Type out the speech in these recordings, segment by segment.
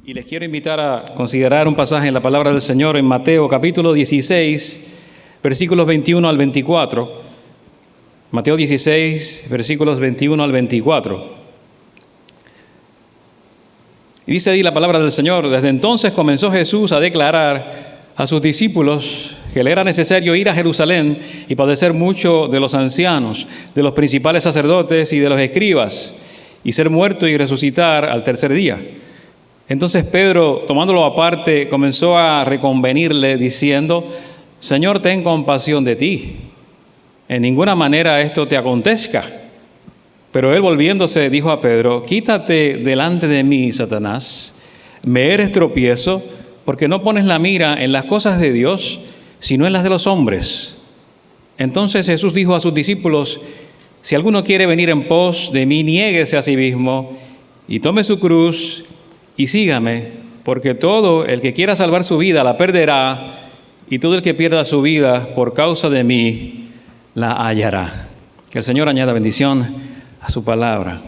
Y les quiero invitar a considerar un pasaje en la palabra del Señor en Mateo capítulo 16, versículos 21 al 24. Mateo 16, versículos 21 al 24. Y dice ahí la palabra del Señor: desde entonces comenzó Jesús a declarar a sus discípulos que le era necesario ir a Jerusalén y padecer mucho de los ancianos, de los principales sacerdotes y de los escribas, y ser muerto y resucitar al tercer día. Entonces Pedro, tomándolo aparte, comenzó a reconvenirle diciendo: Señor, ten compasión de ti. En ninguna manera esto te acontezca. Pero él, volviéndose, dijo a Pedro: quítate delante de mí, Satanás. Me eres tropiezo, porque no pones la mira en las cosas de Dios, sino en las de los hombres. Entonces Jesús dijo a sus discípulos: si alguno quiere venir en pos de mí, niéguese a sí mismo y tome su cruz y sígame, porque todo el que quiera salvar su vida la perderá, y todo el que pierda su vida por causa de mí la hallará. Que el Señor añada bendición a su palabra.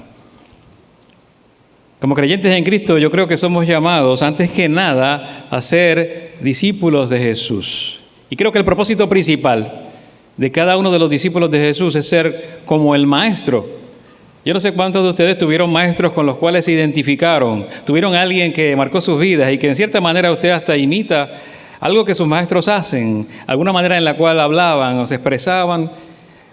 Como creyentes en Cristo, yo creo que somos llamados, antes que nada, a ser discípulos de Jesús. Y creo que el propósito principal de cada uno de los discípulos de Jesús es ser como el Maestro. Yo no sé cuántos de ustedes tuvieron maestros con los cuales se identificaron, tuvieron a alguien que marcó sus vidas y que en cierta manera usted hasta imita algo que sus maestros hacen, alguna manera en la cual hablaban o se expresaban.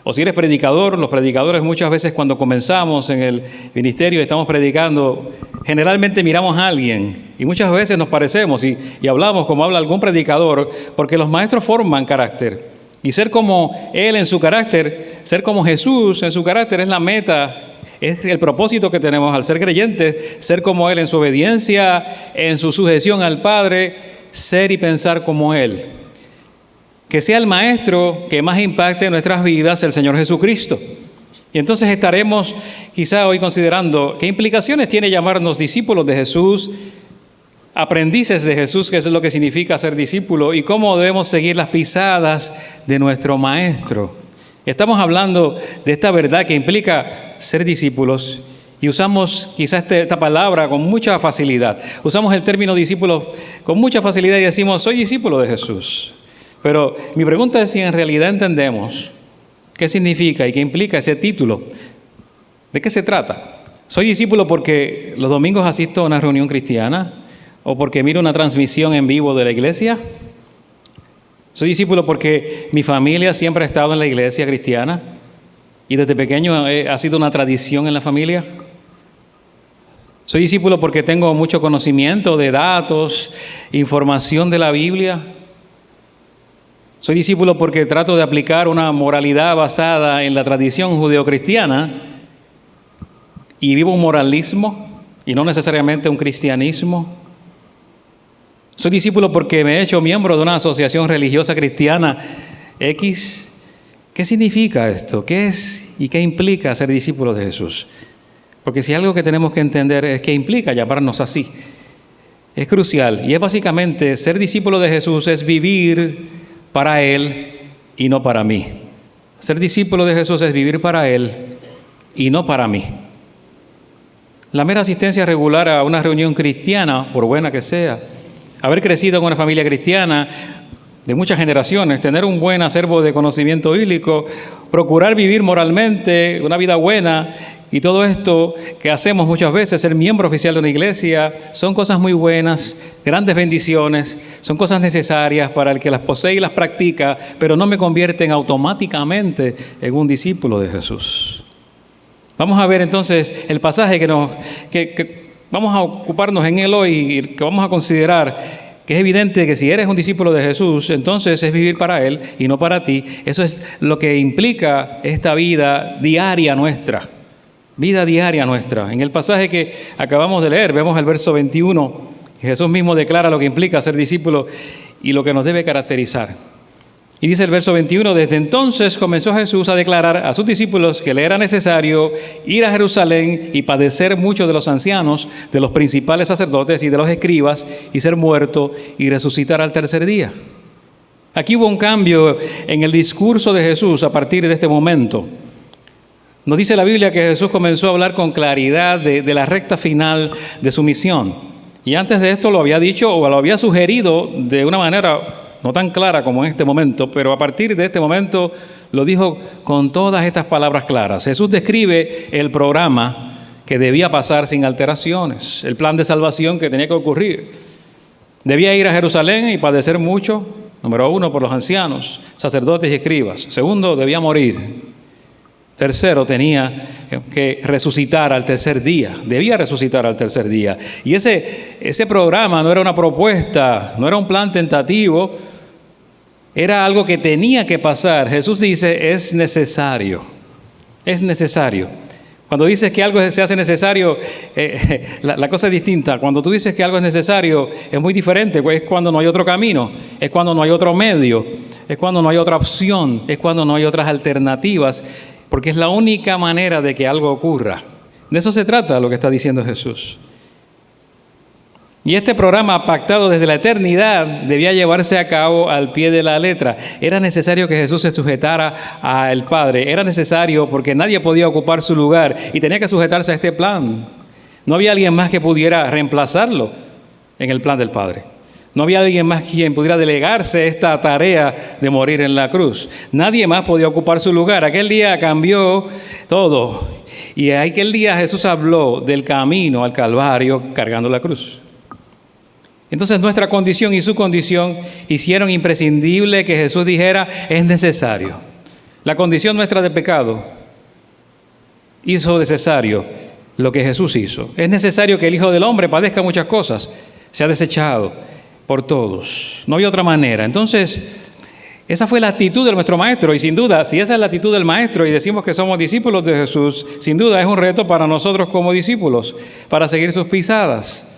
O si eres predicador, los predicadores muchas veces cuando comenzamos en el ministerio y estamos predicando, generalmente miramos a alguien y muchas veces nos parecemos y hablamos como habla algún predicador, porque los maestros forman carácter. Y ser como Él en su carácter, ser como Jesús en su carácter es la meta, es el propósito que tenemos al ser creyentes, ser como Él en su obediencia, en su sujeción al Padre, ser y pensar como Él. Que sea el Maestro que más impacte en nuestras vidas, el Señor Jesucristo. Y entonces estaremos quizá hoy considerando qué implicaciones tiene llamarnos discípulos de Jesús, aprendices de Jesús, que es lo que significa ser discípulo, y cómo debemos seguir las pisadas de nuestro Maestro. Estamos hablando de esta verdad que implica ser discípulos y usamos quizás esta palabra con mucha facilidad. Usamos el término discípulo con mucha facilidad y decimos: soy discípulo de Jesús. Pero mi pregunta es si en realidad entendemos qué significa y qué implica ese título. ¿De qué se trata? ¿Soy discípulo porque los domingos asisto a una reunión cristiana o porque miro una transmisión en vivo de la iglesia? ¿Soy discípulo porque mi familia siempre ha estado en la iglesia cristiana y desde pequeño ha sido una tradición en la familia? ¿Soy discípulo porque tengo mucho conocimiento de datos, información de la Biblia? ¿Soy discípulo porque trato de aplicar una moralidad basada en la tradición judeocristiana y vivo un moralismo y no necesariamente un cristianismo? ¿Soy discípulo porque me he hecho miembro de una asociación religiosa cristiana X? ¿Qué significa esto? ¿Qué es y qué implica ser discípulo de Jesús? Porque si algo que tenemos que entender es qué implica llamarnos así. Es crucial y es básicamente ser discípulo de Jesús es vivir para Él y no para mí. Ser discípulo de Jesús es vivir para Él y no para mí. La mera asistencia regular a una reunión cristiana, por buena que sea, haber crecido en una familia cristiana de muchas generaciones, tener un buen acervo de conocimiento bíblico, procurar vivir moralmente una vida buena y todo esto que hacemos muchas veces, ser miembro oficial de una iglesia, son cosas muy buenas, grandes bendiciones, son cosas necesarias para el que las posee y las practica, pero no me convierten automáticamente en un discípulo de Jesús. Vamos a ver entonces el pasaje que vamos a ocuparnos en él hoy y que vamos a considerar, que es evidente que si eres un discípulo de Jesús, entonces es vivir para Él y no para ti. Eso es lo que implica esta vida diaria nuestra. Vida diaria nuestra. En el pasaje que acabamos de leer, vemos el verso 21. Jesús mismo declara lo que implica ser discípulo y lo que nos debe caracterizar. Y dice el verso 21, desde entonces comenzó Jesús a declarar a sus discípulos que le era necesario ir a Jerusalén y padecer mucho de los ancianos, de los principales sacerdotes y de los escribas, y ser muerto y resucitar al tercer día. Aquí hubo un cambio en el discurso de Jesús a partir de este momento. Nos dice la Biblia que Jesús comenzó a hablar con claridad de la recta final de su misión. Y antes de esto lo había dicho o lo había sugerido de una manera no tan clara como en este momento, pero a partir de este momento lo dijo con todas estas palabras claras. Jesús describe el programa que debía pasar sin alteraciones, el plan de salvación que tenía que ocurrir. Debía ir a Jerusalén y padecer mucho, número 1, por los ancianos, sacerdotes y escribas. Segundo, debía morir. Tercero, tenía que resucitar al tercer día, debía resucitar al tercer día. Y ese programa no era una propuesta, no era un plan tentativo, era algo que tenía que pasar. Jesús dice, es necesario, es necesario. Cuando dices que algo se hace necesario, la cosa es distinta. Cuando tú dices que algo es necesario, es muy diferente. Es cuando no hay otro camino, es cuando no hay otro medio, es cuando no hay otra opción, es cuando no hay otras alternativas, porque es la única manera de que algo ocurra. De eso se trata lo que está diciendo Jesús. Y este programa pactado desde la eternidad debía llevarse a cabo al pie de la letra. Era necesario que Jesús se sujetara al Padre. Era necesario porque nadie podía ocupar su lugar y tenía que sujetarse a este plan. No había alguien más que pudiera reemplazarlo en el plan del Padre. No había alguien más quien pudiera delegarse esta tarea de morir en la cruz. Nadie más podía ocupar su lugar. Aquel día cambió todo. Y aquel día Jesús habló del camino al Calvario cargando la cruz. Entonces nuestra condición y su condición hicieron imprescindible que Jesús dijera, es necesario. La condición nuestra de pecado hizo necesario lo que Jesús hizo. Es necesario que el Hijo del Hombre padezca muchas cosas. Se ha desechado por todos. No había otra manera. Entonces, esa fue la actitud de nuestro Maestro. Y sin duda, si esa es la actitud del Maestro y decimos que somos discípulos de Jesús, sin duda es un reto para nosotros como discípulos, para seguir sus pisadas.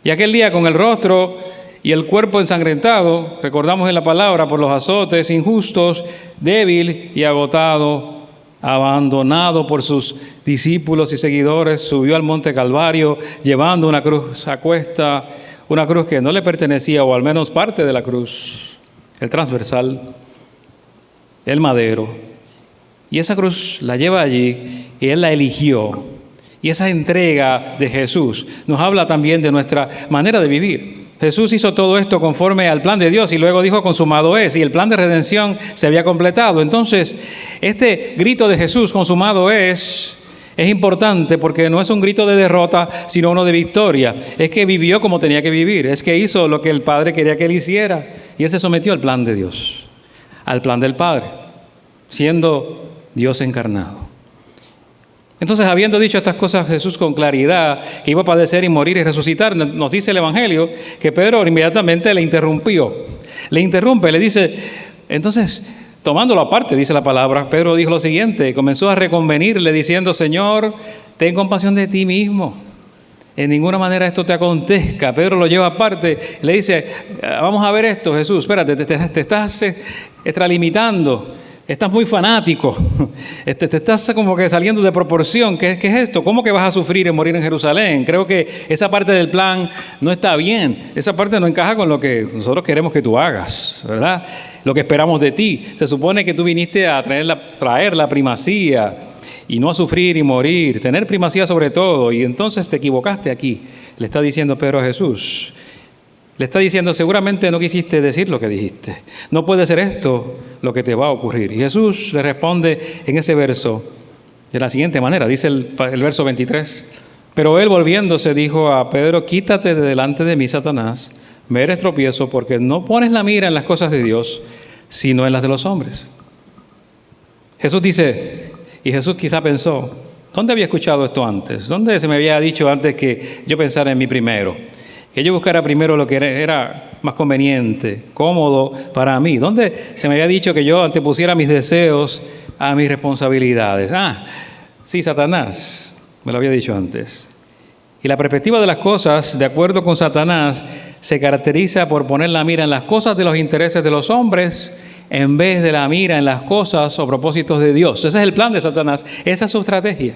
Y aquel día con el rostro y el cuerpo ensangrentado, recordamos en la palabra, por los azotes injustos, débil y agotado, abandonado por sus discípulos y seguidores, subió al monte Calvario llevando una cruz a cuesta, una cruz que no le pertenecía, o al menos parte de la cruz, el transversal, el madero. Y esa cruz la lleva allí y Él la eligió. Y esa entrega de Jesús nos habla también de nuestra manera de vivir. Jesús hizo todo esto conforme al plan de Dios y luego dijo, consumado es, y el plan de redención se había completado. Entonces, este grito de Jesús, consumado es importante porque no es un grito de derrota, sino uno de victoria. Es que vivió como tenía que vivir, es que hizo lo que el Padre quería que Él hiciera y Él se sometió al plan de Dios, al plan del Padre, siendo Dios encarnado. Entonces, habiendo dicho estas cosas Jesús con claridad, que iba a padecer y morir y resucitar, nos dice el Evangelio que Pedro inmediatamente le interrumpió. Le interrumpe, le dice, entonces, tomándolo aparte, dice la palabra, Pedro dijo lo siguiente, comenzó a reconvenirle diciendo, Señor, ten compasión de ti mismo. En ninguna manera esto te acontezca. Pedro lo lleva aparte, le dice, vamos a ver esto, Jesús, espérate, te estás extralimitando. Estás muy fanático, te estás como que saliendo de proporción. ¿Qué es esto? ¿Cómo que vas a sufrir y morir en Jerusalén? Creo que esa parte del plan no está bien. Esa parte no encaja con lo que nosotros queremos que tú hagas, ¿verdad? Lo que esperamos de ti. Se supone que tú viniste a traer la primacía y no a sufrir y morir, tener primacía sobre todo. Y entonces te equivocaste aquí, le está diciendo Pedro a Jesús. Le está diciendo, seguramente no quisiste decir lo que dijiste. No puede ser esto lo que te va a ocurrir. Y Jesús le responde en ese verso de la siguiente manera. Dice el verso 23. Pero él volviéndose dijo a Pedro, quítate de delante de mí, Satanás. Me eres tropiezo porque no pones la mira en las cosas de Dios, sino en las de los hombres. Jesús dice, y Jesús quizá pensó, ¿dónde había escuchado esto antes? ¿Dónde se me había dicho antes que yo pensara en mí primero? Que yo buscara primero lo que era más conveniente, cómodo para mí. ¿Dónde se me había dicho que yo antepusiera mis deseos a mis responsabilidades? Sí, Satanás, me lo había dicho antes. Y la perspectiva de las cosas, de acuerdo con Satanás, se caracteriza por poner la mira en las cosas de los intereses de los hombres en vez de la mira en las cosas o propósitos de Dios. Ese es el plan de Satanás, esa es su estrategia.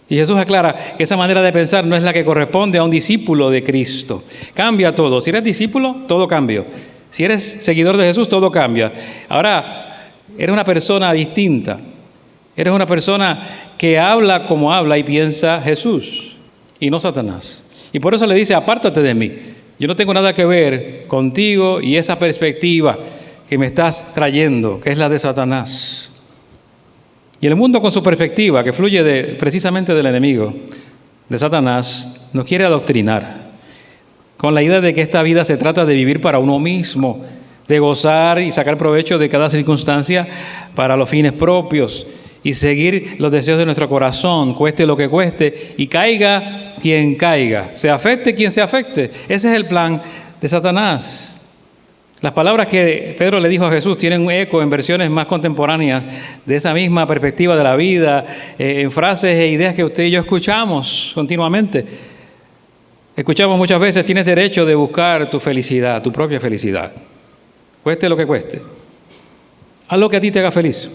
Y Jesús aclara que esa manera de pensar no es la que corresponde a un discípulo de Cristo. Cambia todo. Si eres discípulo, todo cambia. Si eres seguidor de Jesús, todo cambia. Ahora, eres una persona distinta. Eres una persona que habla como habla y piensa Jesús y no Satanás. Y por eso le dice, apártate de mí. Yo no tengo nada que ver contigo y esa perspectiva que me estás trayendo, que es la de Satanás. Y el mundo con su perspectiva, que fluye precisamente del enemigo, de Satanás, nos quiere adoctrinar con la idea de que esta vida se trata de vivir para uno mismo, de gozar y sacar provecho de cada circunstancia para los fines propios y seguir los deseos de nuestro corazón, cueste lo que cueste, y caiga quien caiga, se afecte quien se afecte. Ese es el plan de Satanás. Las palabras que Pedro le dijo a Jesús tienen un eco en versiones más contemporáneas de esa misma perspectiva de la vida, en frases e ideas que usted y yo escuchamos continuamente. Escuchamos muchas veces, tienes derecho de buscar tu felicidad, tu propia felicidad, cueste lo que cueste. Haz lo que a ti te haga feliz.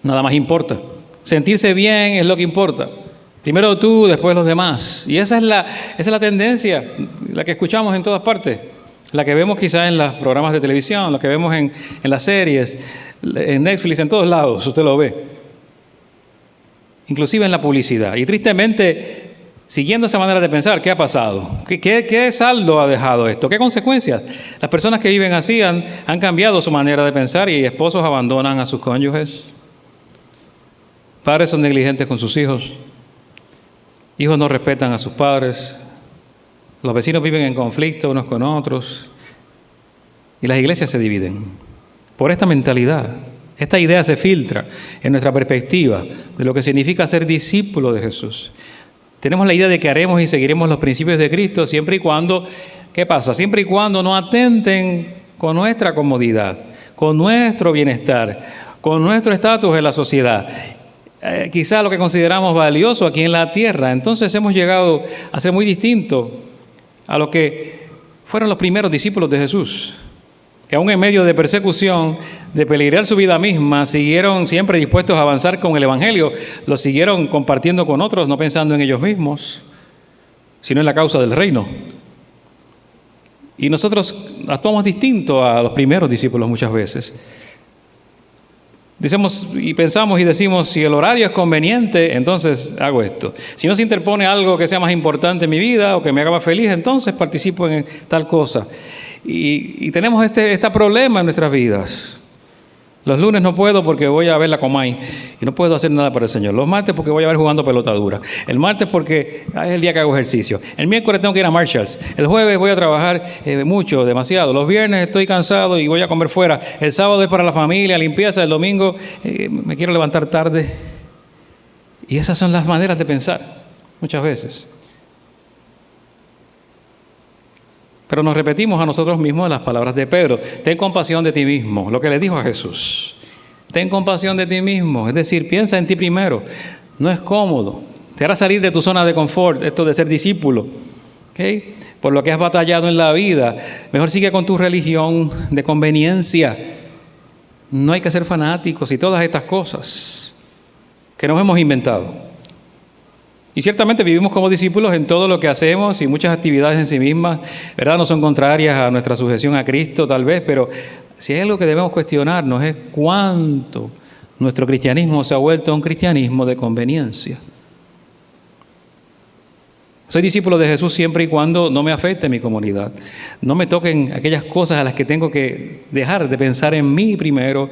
Nada más importa. Sentirse bien es lo que importa. Primero tú, después los demás. Y esa es la tendencia, la que escuchamos en todas partes. La que vemos quizás en los programas de televisión, la que vemos en las series, en Netflix, en todos lados, usted lo ve. Inclusive en la publicidad. Y tristemente, siguiendo esa manera de pensar, ¿qué ha pasado? ¿Qué saldo ha dejado esto? ¿Qué consecuencias? Las personas que viven así han cambiado su manera de pensar y esposos abandonan a sus cónyuges. Padres son negligentes con sus hijos. Hijos no respetan a sus padres. Los vecinos viven en conflicto unos con otros. Y las iglesias se dividen por esta mentalidad. Esta idea se filtra en nuestra perspectiva de lo que significa ser discípulo de Jesús. Tenemos la idea de que haremos y seguiremos los principios de Cristo siempre y cuando, ¿qué pasa? Siempre y cuando no atenten con nuestra comodidad, con nuestro bienestar, con nuestro estatus en la sociedad. Quizá lo que consideramos valioso aquí en la tierra. Entonces hemos llegado a ser muy distintos a lo que fueron los primeros discípulos de Jesús, que aún en medio de persecución, de peligrar su vida misma, siguieron siempre dispuestos a avanzar con el Evangelio, lo siguieron compartiendo con otros, no pensando en ellos mismos, sino en la causa del reino. Y nosotros actuamos distinto a los primeros discípulos muchas veces. Decimos y pensamos y decimos, si el horario es conveniente, entonces hago esto. Si no se interpone algo que sea más importante en mi vida o que me haga más feliz, entonces participo en tal cosa. Y tenemos este problema en nuestras vidas. Los lunes no puedo porque voy a ver la Comay y no puedo hacer nada para el Señor. Los martes porque voy a ver jugando pelota dura. El martes porque es el día que hago ejercicio. El miércoles tengo que ir a Marshalls. El jueves voy a trabajar mucho, demasiado. Los viernes estoy cansado y voy a comer fuera. El sábado es para la familia, limpieza. El domingo me quiero levantar tarde. Y esas son las maneras de pensar muchas veces. Pero nos repetimos a nosotros mismos las palabras de Pedro. Ten compasión de ti mismo, lo que le dijo a Jesús. Ten compasión de ti mismo, es decir, piensa en ti primero. No es cómodo, te hará salir de tu zona de confort, esto de ser discípulo. ¿Okay? Por lo que has batallado en la vida, mejor sigue con tu religión de conveniencia. No hay que ser fanáticos y todas estas cosas que nos hemos inventado. Y ciertamente vivimos como discípulos en todo lo que hacemos y muchas actividades en sí mismas, ¿verdad? No son contrarias a nuestra sujeción a Cristo tal vez, pero si hay algo que debemos cuestionarnos es cuánto nuestro cristianismo se ha vuelto un cristianismo de conveniencia. Soy discípulo de Jesús siempre y cuando no me afecte mi comunidad. No me toquen aquellas cosas a las que tengo que dejar de pensar en mí primero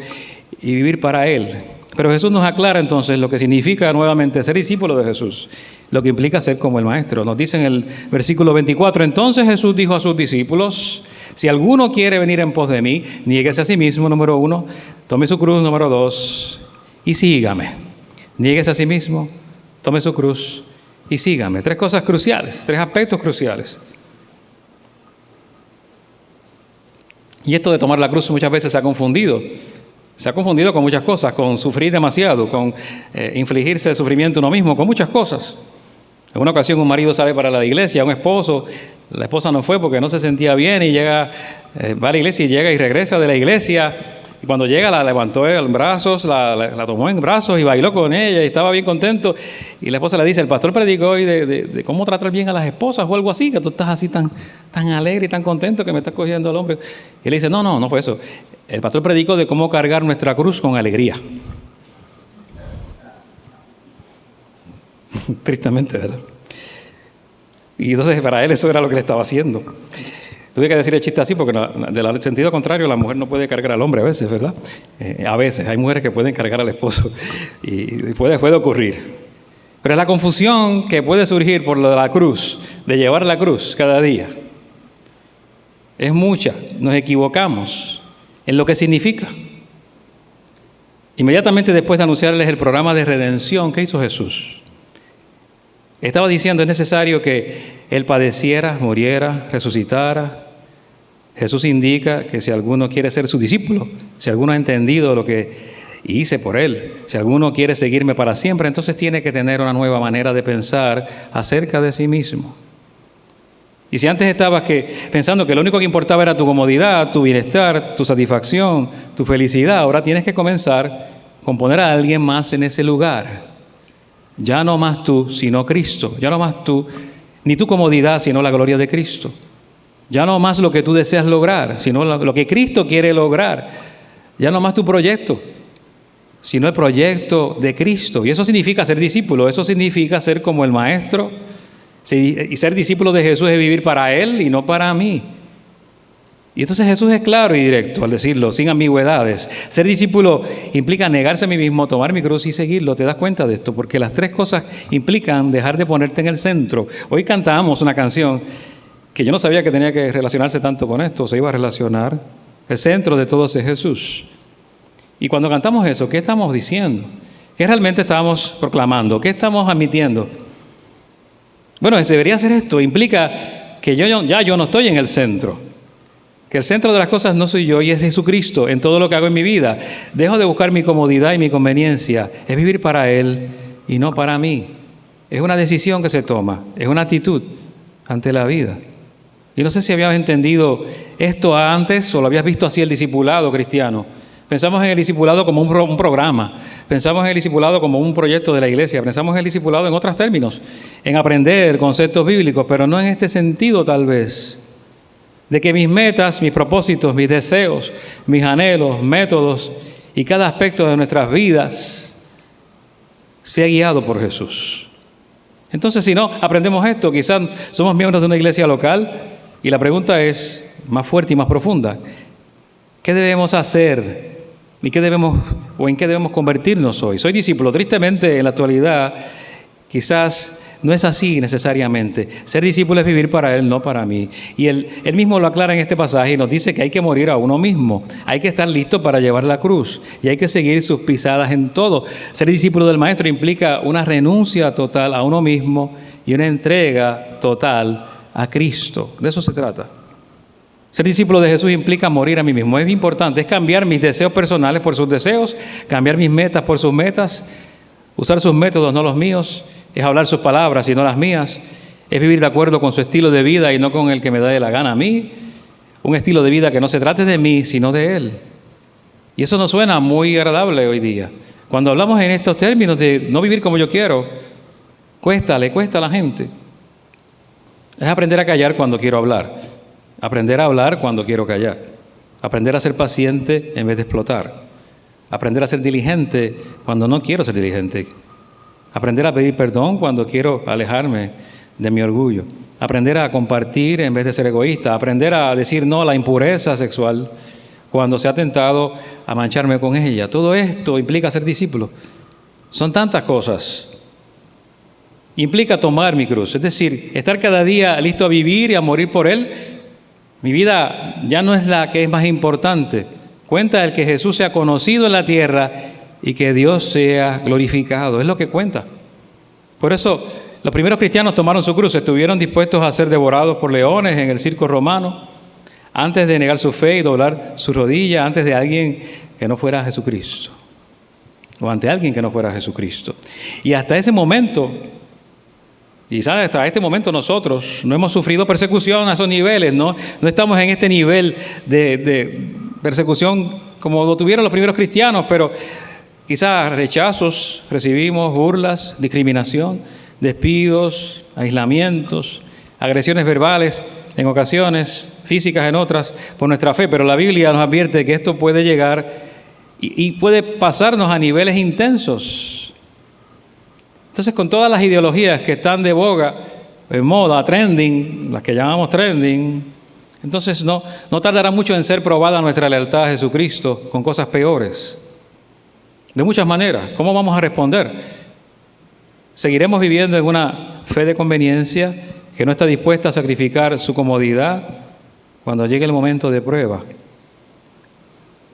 y vivir para Él. Pero Jesús nos aclara entonces lo que significa nuevamente ser discípulo de Jesús, lo que implica ser como el Maestro. Nos dice en el versículo 24, entonces Jesús dijo a sus discípulos, si alguno quiere venir en pos de mí, niéguese a sí mismo, número 1, tome su cruz, número 2, y sígame. Niéguese a sí mismo, tome su cruz y sígame. 3 cosas cruciales, 3 aspectos cruciales. Y esto de tomar la cruz muchas veces se ha confundido. Se ha confundido con muchas cosas, con sufrir demasiado, con infligirse el sufrimiento uno mismo, con muchas cosas. En una ocasión un marido sale para la iglesia, un esposo, la esposa no fue porque no se sentía bien y va a la iglesia y llega y regresa de la iglesia. Y cuando llega la levantó en brazos, la tomó en brazos y bailó con ella y estaba bien contento. Y la esposa le dice, el pastor predicó hoy de cómo tratar bien a las esposas o algo así, que tú estás así tan alegre y tan contento que me estás cogiendo al hombre. Y le dice, no fue eso. El pastor predicó de cómo cargar nuestra cruz con alegría. Tristemente, ¿verdad? Y entonces para él eso era lo que le estaba haciendo. Tuve que decir el chiste así porque del sentido contrario la mujer no puede cargar al hombre a veces, ¿verdad? A veces. Hay mujeres que pueden cargar al esposo y puede ocurrir. Pero es la confusión que puede surgir por lo de la cruz, de llevar la cruz cada día. Es mucha. Nos equivocamos en lo que significa. Inmediatamente después de anunciarles el programa de redención, ¿qué hizo Jesús? Estaba diciendo, es necesario que Él padeciera, muriera, resucitara. Jesús indica que si alguno quiere ser su discípulo, si alguno ha entendido lo que hice por Él, si alguno quiere seguirme para siempre, entonces tiene que tener una nueva manera de pensar acerca de sí mismo. Y si antes estabas pensando que lo único que importaba era tu comodidad, tu bienestar, tu satisfacción, tu felicidad, ahora tienes que comenzar con poner a alguien más en ese lugar. Ya no más tú, sino Cristo. Ya no más tú, ni tu comodidad, sino la gloria de Cristo. Ya no más lo que tú deseas lograr, sino lo que Cristo quiere lograr. Ya no más tu proyecto, sino el proyecto de Cristo. Y eso significa ser discípulo, eso significa ser como el Maestro. Y ser discípulo de Jesús es vivir para Él y no para mí. Y entonces Jesús es claro y directo al decirlo, sin ambigüedades. Ser discípulo implica negarse a mí mismo, tomar mi cruz y seguirlo. ¿Te das cuenta de esto? Porque las tres cosas implican dejar de ponerte en el centro. Hoy cantamos una canción que yo no sabía que tenía que relacionarse tanto con esto, se iba a relacionar. El centro de todo es Jesús. Y cuando cantamos eso, ¿qué estamos diciendo? ¿Qué realmente estamos proclamando? ¿Qué estamos admitiendo? Bueno, debería ser esto. Implica que yo no estoy en el centro. Que el centro de las cosas no soy yo y es Jesucristo en todo lo que hago en mi vida. Dejo de buscar mi comodidad y mi conveniencia. Es vivir para Él y no para mí. Es una decisión que se toma. Es una actitud ante la vida. Y no sé si habías entendido esto antes o lo habías visto así el discipulado cristiano. Pensamos en el discipulado como un programa. Pensamos en el discipulado como un proyecto de la iglesia. Pensamos en el discipulado en otros términos, en aprender conceptos bíblicos, pero no en este sentido tal vez. De que mis metas, mis propósitos, mis deseos, mis anhelos, métodos y cada aspecto de nuestras vidas sea guiado por Jesús. Entonces, si no aprendemos esto, quizás somos miembros de una iglesia local y la pregunta es más fuerte y más profunda. ¿Qué debemos hacer? ¿Y en qué debemos convertirnos hoy? Soy discípulo. Tristemente, en la actualidad, quizás no es así necesariamente. Ser discípulo es vivir para Él, no para mí. Y él mismo lo aclara en este pasaje y nos dice que hay que morir a uno mismo. Hay que estar listo para llevar la cruz y hay que seguir sus pisadas en todo. Ser discípulo del Maestro implica una renuncia total a uno mismo y una entrega total a Cristo. De eso se trata. Ser discípulo de Jesús implica morir a mí mismo. Es importante, es cambiar mis deseos personales por sus deseos, cambiar mis metas por sus metas, usar sus métodos, no los míos, es hablar sus palabras y no las mías, es vivir de acuerdo con su estilo de vida y no con el que me dé la gana a mí, un estilo de vida que no se trate de mí, sino de Él. Y eso nos suena muy agradable hoy día. Cuando hablamos en estos términos de no vivir como yo quiero, le cuesta a la gente. Es aprender a callar cuando quiero hablar, aprender a hablar cuando quiero callar, aprender a ser paciente en vez de explotar, aprender a ser diligente cuando no quiero ser diligente, aprender a pedir perdón cuando quiero alejarme de mi orgullo, aprender a compartir en vez de ser egoísta, aprender a decir no a la impureza sexual cuando se ha tentado a mancharme con ella. Todo esto implica ser discípulo. Son tantas cosas. Implica tomar mi cruz, es decir, estar cada día listo a vivir y a morir por Él. Mi vida ya no es la que es más importante. Cuenta el que Jesús sea conocido en la tierra y que Dios sea glorificado. Es lo que cuenta. Por eso, los primeros cristianos tomaron su cruz, estuvieron dispuestos a ser devorados por leones en el circo romano, antes de negar su fe y doblar su rodilla, antes de alguien que no fuera Jesucristo, o ante alguien que no fuera Jesucristo. Y hasta ese momento, quizás hasta este momento nosotros no hemos sufrido persecución a esos niveles, no estamos en este nivel de persecución como lo tuvieron los primeros cristianos, pero quizás rechazos recibimos, burlas, discriminación, despidos, aislamientos, agresiones verbales en ocasiones, físicas en otras, por nuestra fe. Pero la Biblia nos advierte que esto puede llegar y puede pasarnos a niveles intensos. Entonces, con todas las ideologías que están de boga, en moda, trending, las que llamamos trending, entonces no tardará mucho en ser probada nuestra lealtad a Jesucristo con cosas peores. De muchas maneras. ¿Cómo vamos a responder? ¿Seguiremos viviendo en una fe de conveniencia que no está dispuesta a sacrificar su comodidad cuando llegue el momento de prueba?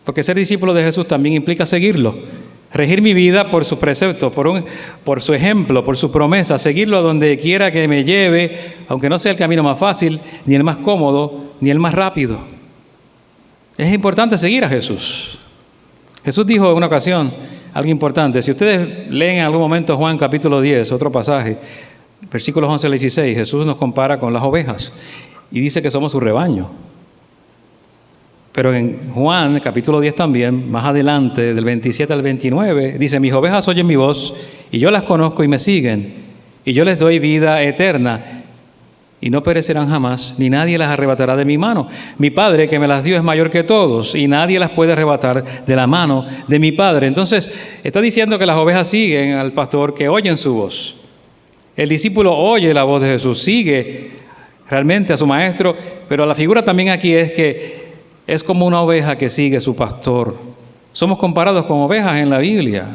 Porque ser discípulo de Jesús también implica seguirlo, regir mi vida por sus preceptos, por su ejemplo, por su promesa, seguirlo a donde quiera que me lleve, aunque no sea el camino más fácil, ni el más cómodo, ni el más rápido. Es importante seguir a Jesús. Jesús dijo en una ocasión algo importante. Si ustedes leen en algún momento Juan capítulo 10, otro pasaje, versículos 11 al 16, Jesús nos compara con las ovejas y dice que somos su rebaño. Pero en Juan capítulo 10 también, más adelante, del 27 al 29, dice: mis ovejas oyen mi voz y yo las conozco y me siguen, y yo les doy vida eterna y no perecerán jamás, ni nadie las arrebatará de mi mano. Mi Padre que me las dio es mayor que todos y nadie las puede arrebatar de la mano de mi Padre. Entonces está diciendo que las ovejas siguen al pastor, que oyen su voz. El discípulo oye la voz de Jesús, sigue realmente a su maestro, pero la figura también aquí es que es como una oveja que sigue su pastor. Somos comparados con ovejas en la Biblia.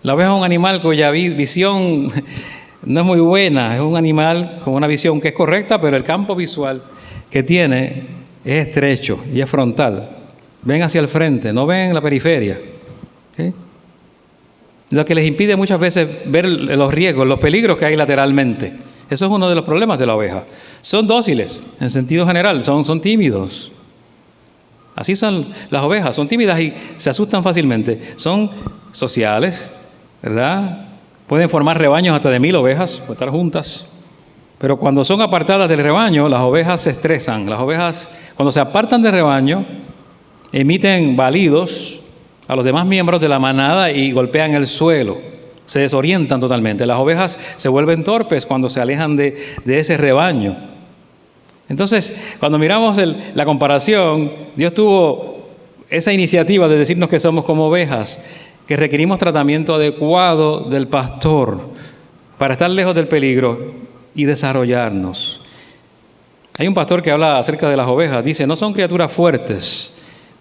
La oveja es un animal cuya visión no es muy buena, es un animal con una visión que es correcta, pero el campo visual que tiene es estrecho y es frontal. Ven hacia el frente, no ven la periferia. ¿Sí? Lo que les impide muchas veces ver los riesgos, los peligros que hay lateralmente. Eso es uno de los problemas de la oveja. Son dóciles, en sentido general, son tímidos. Así son las ovejas, son tímidas y se asustan fácilmente. Son sociales, ¿verdad? Pueden formar rebaños hasta de 1000 ovejas, pueden estar juntas. Pero cuando son apartadas del rebaño, las ovejas se estresan. Las ovejas, cuando se apartan del rebaño, emiten balidos a los demás miembros de la manada y golpean el suelo. Se desorientan totalmente. Las ovejas se vuelven torpes cuando se alejan de ese rebaño. Entonces, cuando miramos la comparación, Dios tuvo esa iniciativa de decirnos que somos como ovejas, que requerimos tratamiento adecuado del pastor para estar lejos del peligro y desarrollarnos. Hay un pastor que habla acerca de las ovejas. Dice: no son criaturas fuertes.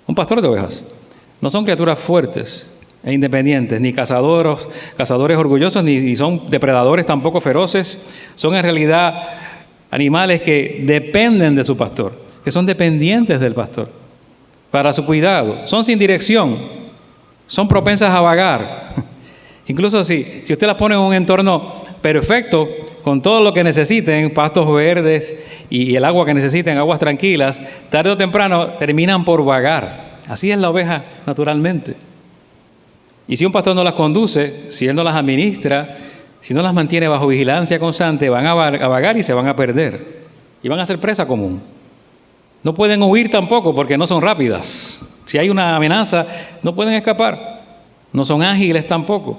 Un pastor de ovejas. No son criaturas fuertes e independientes, ni cazadores orgullosos, ni son depredadores tampoco feroces. Son en realidad animales que dependen de su pastor, que son dependientes del pastor para su cuidado. Son sin dirección, son propensas a vagar. Incluso si usted las pone en un entorno perfecto, con todo lo que necesiten, pastos verdes y el agua que necesiten, aguas tranquilas, tarde o temprano terminan por vagar. Así es la oveja naturalmente. Y si un pastor no las conduce, si él no las administra, si no las mantiene bajo vigilancia constante, van a vagar y se van a perder. Y van a ser presa común. No pueden huir tampoco porque no son rápidas. Si hay una amenaza, no pueden escapar. No son ágiles tampoco.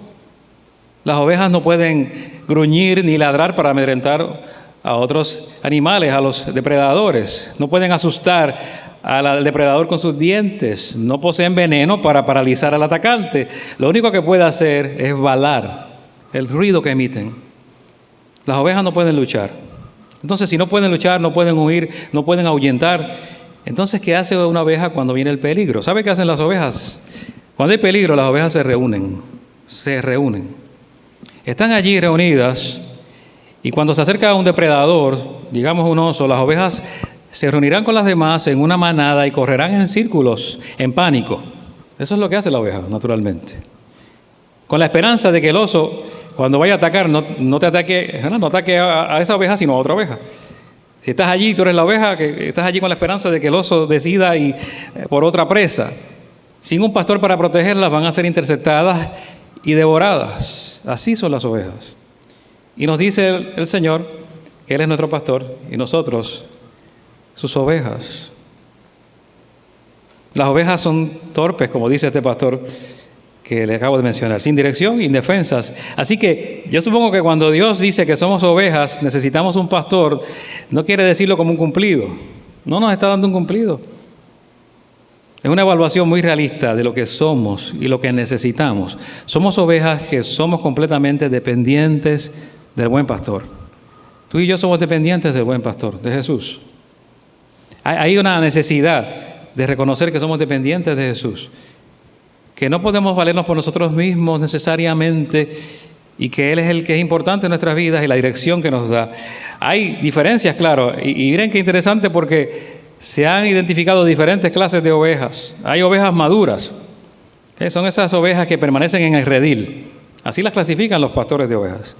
Las ovejas no pueden gruñir ni ladrar para amedrentar a otros animales, a los depredadores. No pueden asustar al depredador con sus dientes. No poseen veneno para paralizar al atacante. Lo único que puede hacer es balar el ruido que emiten. Las ovejas no pueden luchar. Entonces, si no pueden luchar, no pueden huir, no pueden ahuyentar, entonces, ¿qué hace una oveja cuando viene el peligro? ¿Sabe qué hacen las ovejas? Cuando hay peligro, las ovejas se reúnen. Están allí reunidas y cuando se acerca un depredador, digamos un oso, las ovejas se reunirán con las demás en una manada y correrán en círculos, en pánico. Eso es lo que hace la oveja, naturalmente. Con la esperanza de que el oso, cuando vaya a atacar, no ataque a esa oveja, sino a otra oveja. Si estás allí, tú eres la oveja, que estás allí con la esperanza de que el oso decida por otra presa. Sin un pastor para protegerlas, van a ser interceptadas y devoradas. Así son las ovejas. Y nos dice el Señor que Él es nuestro pastor y nosotros sus ovejas. Las ovejas son torpes, como dice este pastor que le acabo de mencionar, sin dirección, indefensas. Así que yo supongo que cuando Dios dice que somos ovejas, necesitamos un pastor, no quiere decirlo como un cumplido. No nos está dando un cumplido. Es una evaluación muy realista de lo que somos y lo que necesitamos. Somos ovejas que somos completamente dependientes del buen pastor. Tú y yo somos dependientes del buen pastor, de Jesús. Hay una necesidad de reconocer que somos dependientes de Jesús, que no podemos valernos por nosotros mismos necesariamente y que Él es el que es importante en nuestras vidas y la dirección que nos da. Hay diferencias, claro, y miren qué interesante porque se han identificado diferentes clases de ovejas. Hay ovejas maduras, que son esas ovejas que permanecen en el redil. Así las clasifican los pastores de ovejas.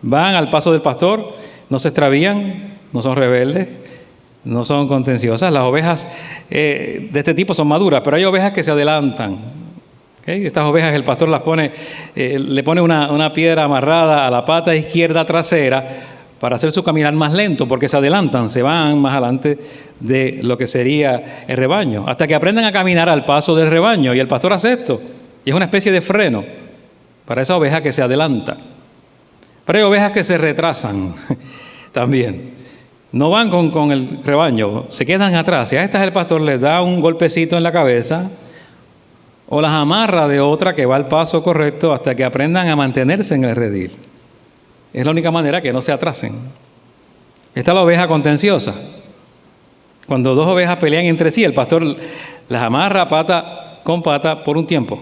Van al paso del pastor, no se extravían, no son rebeldes, no son contenciosas. Las ovejas de este tipo son maduras, pero hay ovejas que se adelantan. ¿Okay? Estas ovejas el pastor las pone, le pone una piedra amarrada a la pata izquierda trasera para hacer su caminar más lento, porque se adelantan, se van más adelante de lo que sería el rebaño, hasta que aprendan a caminar al paso del rebaño. Y el pastor hace esto, y es una especie de freno para esa oveja que se adelanta. Pero hay ovejas que se retrasan también. No van con el rebaño, se quedan atrás. Y a estas el pastor les da un golpecito en la cabeza o las amarra de otra que va al paso correcto hasta que aprendan a mantenerse en el redil. Es la única manera que no se atrasen. Está la oveja contenciosa. Cuando dos ovejas pelean entre sí, el pastor las amarra pata con pata por un tiempo,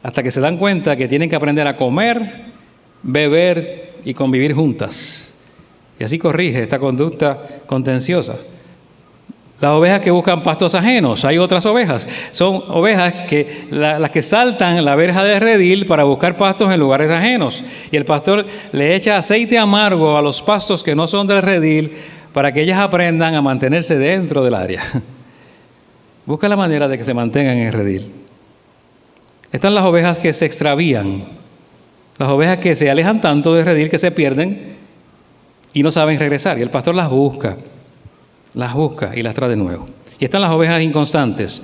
hasta que se dan cuenta que tienen que aprender a comer, beber y convivir juntas. Y así corrige esta conducta contenciosa. Las ovejas que buscan pastos ajenos, hay otras ovejas. Son ovejas que las que saltan la verja del redil para buscar pastos en lugares ajenos. Y el pastor le echa aceite amargo a los pastos que no son del redil para que ellas aprendan a mantenerse dentro del área. Busca la manera de que se mantengan en el redil. Están las ovejas que se extravían. Las ovejas que se alejan tanto del redil que se pierden y no saben regresar. Y el pastor las busca y las trae de nuevo. Y están las ovejas inconstantes.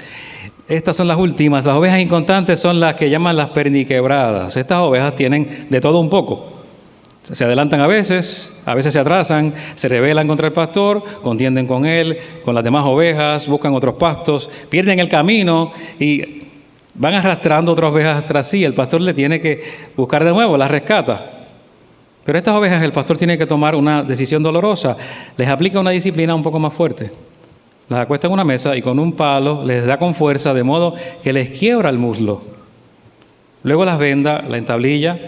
Estas son las últimas. Las ovejas inconstantes son las que llaman las perniquebradas. Estas ovejas tienen de todo un poco. Se adelantan a veces se atrasan, se rebelan contra el pastor, contienden con él, con las demás ovejas, buscan otros pastos, pierden el camino y van arrastrando otras ovejas tras sí. El pastor le tiene que buscar de nuevo, las rescata. Pero estas ovejas el pastor tiene que tomar una decisión dolorosa. Les aplica una disciplina un poco más fuerte. Las acuesta en una mesa y con un palo les da con fuerza de modo que les quiebra el muslo. Luego las venda, la entablilla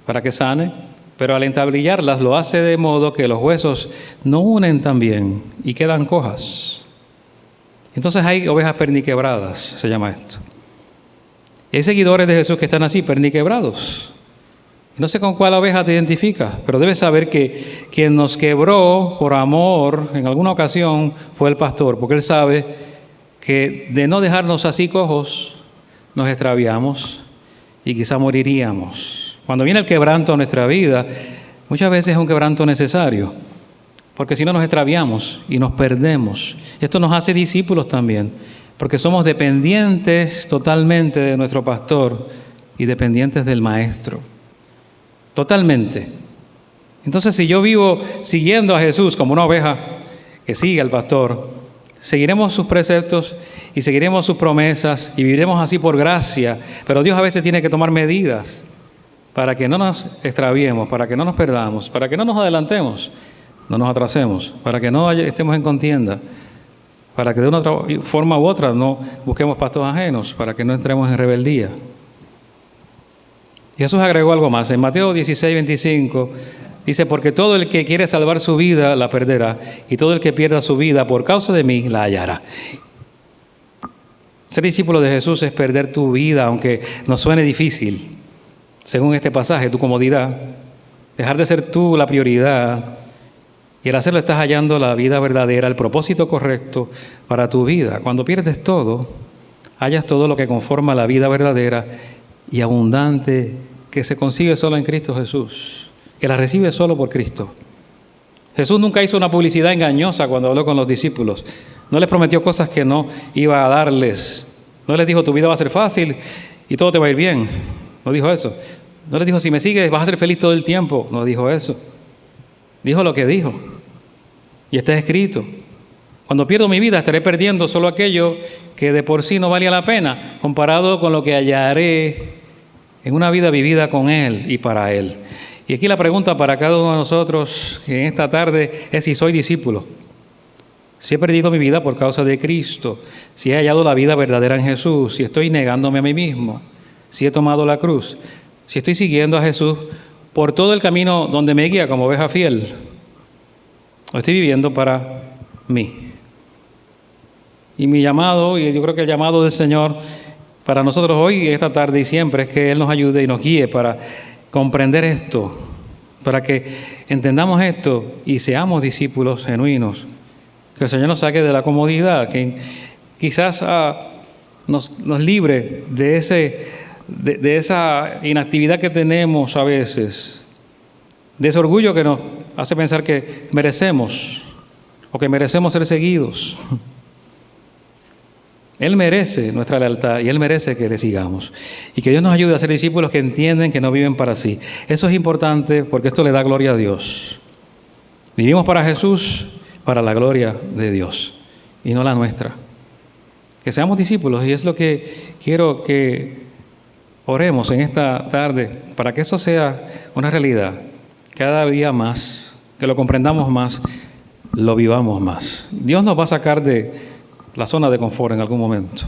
para que sane, pero al entablillarlas lo hace de modo que los huesos no unen tan bien y quedan cojas. Entonces hay ovejas perniquebradas, se llama esto. Y hay seguidores de Jesús que están así, perniquebrados. No sé con cuál oveja te identificas, pero debes saber que quien nos quebró por amor en alguna ocasión fue el pastor, porque él sabe que de no dejarnos así cojos, nos extraviamos y quizá moriríamos. Cuando viene el quebranto a nuestra vida, muchas veces es un quebranto necesario, porque si no nos extraviamos y nos perdemos. Esto nos hace discípulos también, porque somos dependientes totalmente de nuestro pastor y dependientes del maestro. Totalmente. Entonces, si yo vivo siguiendo a Jesús como una oveja que sigue al pastor, seguiremos sus preceptos y seguiremos sus promesas y viviremos así por gracia. Pero Dios a veces tiene que tomar medidas para que no nos extraviemos, para que no nos perdamos, para que no nos adelantemos, no nos atrasemos, para que no estemos en contienda, para que de una forma u otra no busquemos pastos ajenos, para que no entremos en rebeldía. Y Jesús agregó algo más. En Mateo 16:25 dice, porque todo el que quiere salvar su vida la perderá, y todo el que pierda su vida por causa de mí la hallará. Ser discípulo de Jesús es perder tu vida, aunque nos suene difícil. Según este pasaje, tu comodidad, dejar de ser tú la prioridad, y al hacerlo estás hallando la vida verdadera, el propósito correcto para tu vida. Cuando pierdes todo, hallas todo lo que conforma la vida verdadera y abundante que se consigue solo en Cristo Jesús, que la recibe solo por Cristo. Jesús nunca hizo una publicidad engañosa cuando habló con los discípulos. No les prometió cosas que no iba a darles. No les dijo, tu vida va a ser fácil y todo te va a ir bien. No dijo eso. No les dijo, si me sigues vas a ser feliz todo el tiempo. No dijo eso. Dijo lo que dijo. Y está escrito. Cuando pierdo mi vida estaré perdiendo solo aquello que de por sí no valía la pena, comparado con lo que hallaré en una vida vivida con Él y para Él. Y aquí la pregunta para cada uno de nosotros en esta tarde es si soy discípulo. Si he perdido mi vida por causa de Cristo, si he hallado la vida verdadera en Jesús, si estoy negándome a mí mismo, si he tomado la cruz, si estoy siguiendo a Jesús por todo el camino donde me guía como oveja fiel, o estoy viviendo para mí. Y mi llamado, y yo creo que el llamado del Señor para nosotros hoy, esta tarde y siempre, es que Él nos ayude y nos guíe para comprender esto, para que entendamos esto y seamos discípulos genuinos. Que el Señor nos saque de la comodidad, que quizás nos libre de esa inactividad que tenemos a veces, de ese orgullo que nos hace pensar que merecemos o que merecemos ser seguidos. Él merece nuestra lealtad y Él merece que le sigamos. Y que Dios nos ayude a ser discípulos que entienden que no viven para sí. Eso es importante porque esto le da gloria a Dios. Vivimos para Jesús, para la gloria de Dios y no la nuestra. Que seamos discípulos, y es lo que quiero que oremos en esta tarde para que eso sea una realidad cada día más, que lo comprendamos más, lo vivamos más. Dios nos va a sacar de la zona de confort en algún momento.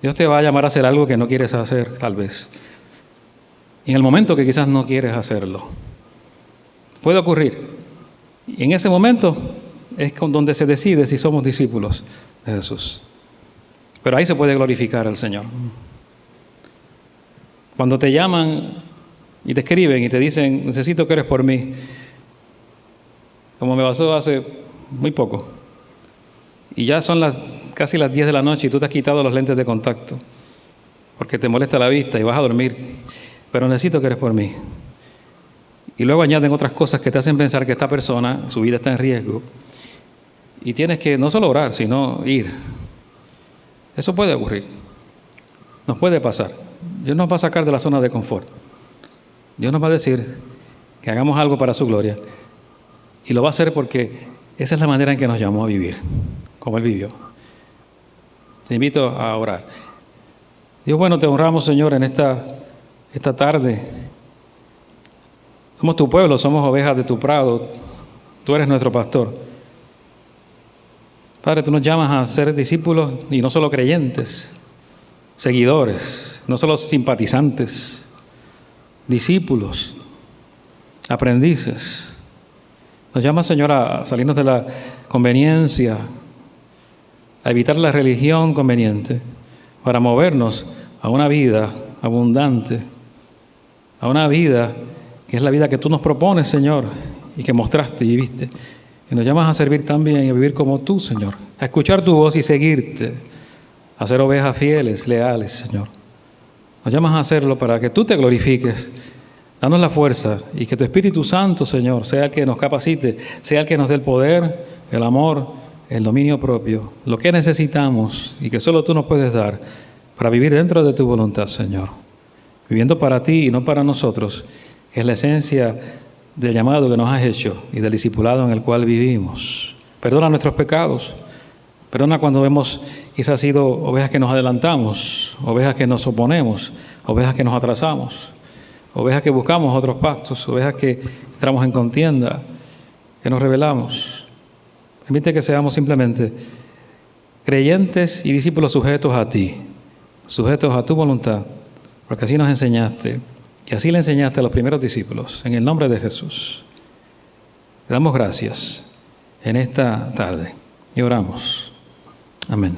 Dios te va a llamar a hacer algo que no quieres hacer, tal vez. Y en el momento que quizás no quieres hacerlo. Puede ocurrir. Y en ese momento es donde se decide si somos discípulos de Jesús. Pero ahí se puede glorificar al Señor. Cuando te llaman y te escriben y te dicen, necesito que ores por mí, como me pasó hace muy poco, y ya son casi las 10 de la noche y tú te has quitado los lentes de contacto porque te molesta la vista y vas a dormir, pero necesito que ores por mí. Y luego añaden otras cosas que te hacen pensar que esta persona, su vida está en riesgo, y tienes que no solo orar, sino ir. Eso puede ocurrir, nos puede pasar. Dios nos va a sacar de la zona de confort. Dios nos va a decir que hagamos algo para su gloria, y lo va a hacer porque esa es la manera en que nos llamó a vivir, como Él vivió. Te invito a orar. Dios, bueno, te honramos, Señor, en esta tarde. Somos tu pueblo, somos ovejas de tu prado. Tú eres nuestro pastor. Padre, tú nos llamas a ser discípulos y no solo creyentes, seguidores, no solo simpatizantes, discípulos, aprendices. Nos llamas, Señor, a salirnos de la conveniencia, a evitar la religión conveniente, para movernos a una vida abundante, a una vida que es la vida que tú nos propones, Señor, y que mostraste y viviste. Y nos llamas a servir también y a vivir como tú, Señor, a escuchar tu voz y seguirte, a ser ovejas fieles, leales, Señor. Nos llamas a hacerlo para que tú te glorifiques. Danos la fuerza y que tu Espíritu Santo, Señor, sea el que nos capacite, sea el que nos dé el poder, el amor, el dominio propio, lo que necesitamos y que solo tú nos puedes dar para vivir dentro de tu voluntad, Señor. Viviendo para ti y no para nosotros, que es la esencia del llamado que nos has hecho y del discipulado en el cual vivimos. Perdona nuestros pecados. Perdona cuando hemos quizás sido ovejas que nos adelantamos, ovejas que nos oponemos, ovejas que nos atrasamos, ovejas que buscamos otros pastos, ovejas que entramos en contienda, que nos rebelamos. Permite que seamos simplemente creyentes y discípulos sujetos a ti, sujetos a tu voluntad, porque así nos enseñaste y así le enseñaste a los primeros discípulos, en el nombre de Jesús. Te damos gracias en esta tarde y oramos. Amén.